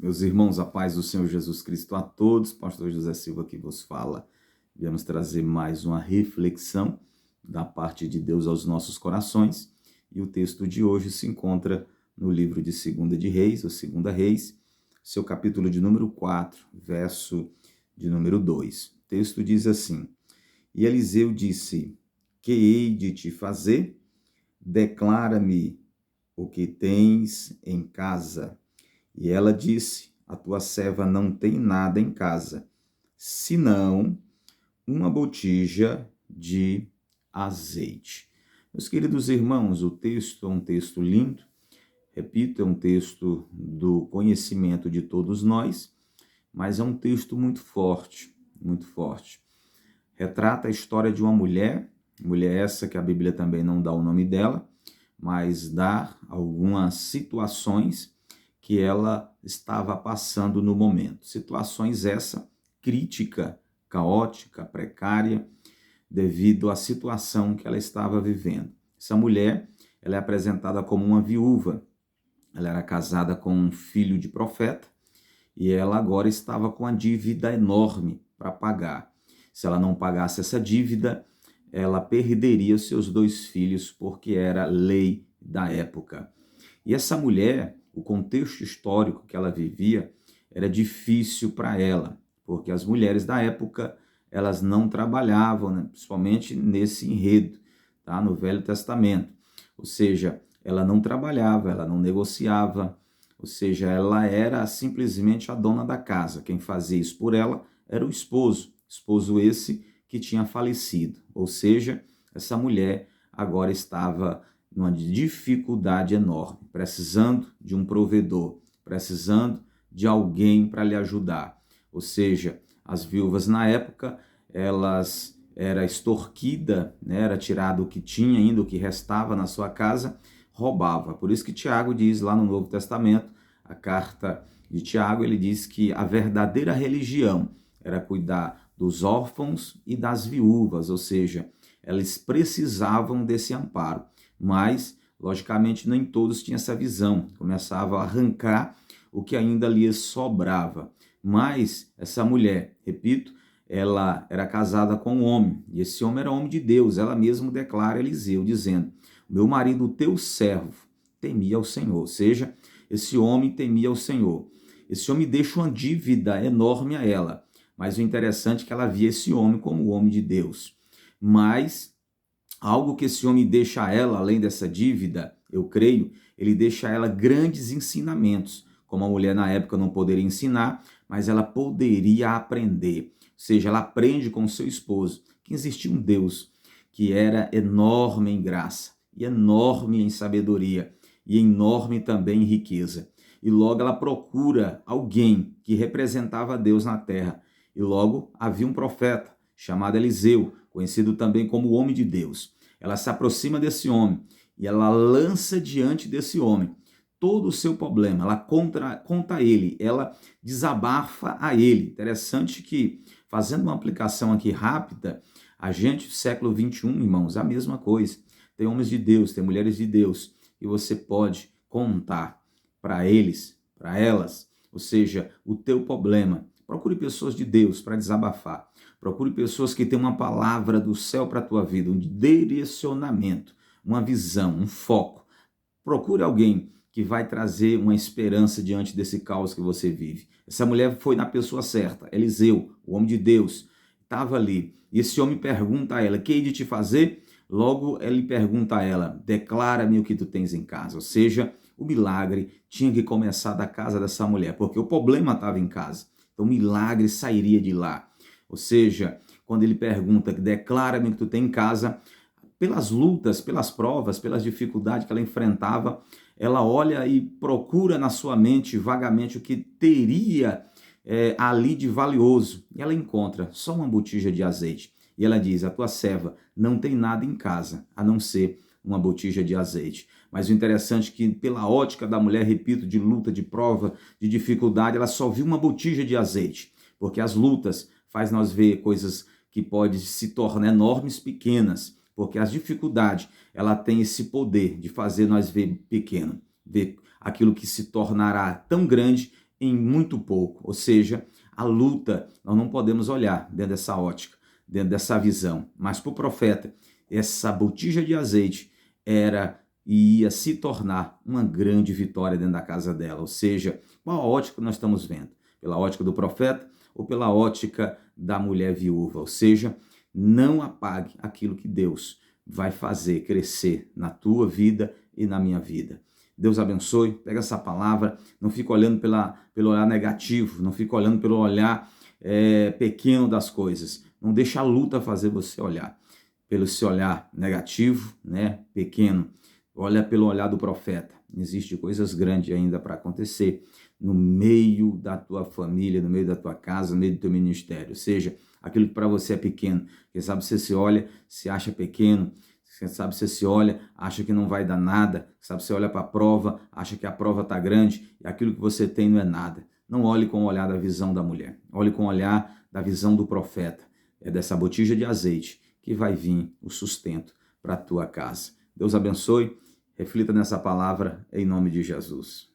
Meus irmãos, a paz do Senhor Jesus Cristo a todos. Pastor José Silva que vos fala. Viemos trazer mais uma reflexão da parte de Deus aos nossos corações. E o texto de hoje se encontra no livro de 2 de Reis, ou 2 Reis, seu capítulo de número 4, verso de número 2. O texto diz assim: E Eliseu disse: Que hei de te fazer? Declara-me o que tens em casa. E ela disse: A tua serva não tem nada em casa, senão uma botija de azeite. Meus queridos irmãos, o texto é um texto lindo, repito, é um texto do conhecimento de todos nós, mas é um texto muito forte, muito forte. Retrata a história de uma mulher essa que a Bíblia também não dá o nome dela, mas dá algumas situações que ela estava passando no momento. Situações essa crítica, caótica, precária, devido à situação que ela estava vivendo. Essa mulher, ela é apresentada como uma viúva. Ela era casada com um filho de profeta e ela agora estava com uma dívida enorme para pagar. Se ela não pagasse essa dívida, ela perderia seus 2 filhos, porque era lei da época. E essa mulher, o contexto histórico que ela vivia, era difícil para ela, porque as mulheres da época, elas não trabalhavam, né? Principalmente nesse enredo, tá? No Velho Testamento. Ou seja, ela não trabalhava, ela não negociava, ou seja, ela era simplesmente a dona da casa. Quem fazia isso por ela era o esposo esse que tinha falecido. Ou seja, essa mulher agora estava numa dificuldade enorme, precisando de um provedor, precisando de alguém para lhe ajudar. Ou seja, as viúvas na época, elas era extorquida, né? Era tirado o que tinha ainda, o que restava na sua casa, roubava. Por isso que Tiago diz lá no Novo Testamento, a carta de Tiago, ele diz que a verdadeira religião era cuidar dos órfãos e das viúvas, ou seja, elas precisavam desse amparo. Mas, logicamente, nem todos tinham essa visão. Começava a arrancar o que ainda lhes sobrava. Mas essa mulher, repito, ela era casada com um homem, e esse homem era homem de Deus. Ela mesma declara a Eliseu, dizendo: Meu marido, o teu servo, temia ao Senhor. Ou seja, esse homem temia ao Senhor. Esse homem deixa uma dívida enorme a ela. Mas o interessante é que ela via esse homem como o homem de Deus. Mas algo que esse homem deixa a ela, além dessa dívida, eu creio, ele deixa a ela grandes ensinamentos, como a mulher na época não poderia ensinar, mas ela poderia aprender. Ou seja, ela aprende com o seu esposo que existia um Deus que era enorme em graça, e enorme em sabedoria, e enorme também em riqueza. E logo ela procura alguém que representava Deus na terra. E logo havia um profeta chamado Eliseu, conhecido também como o homem de Deus. Ela se aproxima desse homem e ela lança diante desse homem todo o seu problema. Ela conta a ele, ela desabafa a ele. Interessante que, fazendo uma aplicação aqui rápida, a gente, século 21, irmãos, é a mesma coisa. Tem homens de Deus, tem mulheres de Deus, e você pode contar para eles, para elas, ou seja, o teu problema. Procure pessoas de Deus para desabafar. Procure pessoas que têm uma palavra do céu para a tua vida, um direcionamento, uma visão, um foco. Procure alguém que vai trazer uma esperança diante desse caos que você vive. Essa mulher foi na pessoa certa. Eliseu, o homem de Deus, estava ali. E esse homem pergunta a ela: que hei de te fazer? Logo ele pergunta a ela: declara-me o que tu tens em casa. Ou seja, o milagre tinha que começar da casa dessa mulher, porque o problema estava em casa. Então o milagre sairia de lá. Ou seja, quando ele pergunta: declara-me o que tu tens em casa, pelas lutas, pelas provas, pelas dificuldades que ela enfrentava, ela olha e procura na sua mente vagamente o que teria ali de valioso. E ela encontra só uma botija de azeite. E ela diz: a tua serva não tem nada em casa, a não ser uma botija de azeite. Mas o interessante é que, pela ótica da mulher, repito, de luta, de prova, de dificuldade, ela só viu uma botija de azeite. Porque as lutas faz nós ver coisas que podem se tornar enormes, pequenas. Porque as dificuldades, ela tem esse poder de fazer nós ver pequeno, ver aquilo que se tornará tão grande em muito pouco. Ou seja, a luta, nós não podemos olhar dentro dessa ótica, dentro dessa visão. Mas para o profeta, essa botija de azeite ia se tornar uma grande vitória dentro da casa dela. Ou seja, qual a ótica nós estamos vendo? Pela ótica do profeta ou pela ótica da mulher viúva? Ou seja, não apague aquilo que Deus vai fazer crescer na tua vida e na minha vida. Deus abençoe, pega essa palavra, não fica olhando pelo olhar negativo, não fica olhando pelo olhar pequeno das coisas. Não deixa a luta fazer você olhar pelo seu olhar negativo, né, pequeno. Olha pelo olhar do profeta. Existem coisas grandes ainda para acontecer no meio da tua família, no meio da tua casa, no meio do teu ministério. Ou seja, aquilo que para você é pequeno. Quem sabe você se olha, se acha pequeno. Quem sabe você se olha, acha que não vai dar nada. Quem sabe você olha para a prova, acha que a prova está grande e aquilo que você tem não é nada. Não olhe com o olhar da visão da mulher. Olhe com o olhar da visão do profeta. É dessa botija de azeite que vai vir o sustento para a tua casa. Deus abençoe. Reflita nessa palavra em nome de Jesus.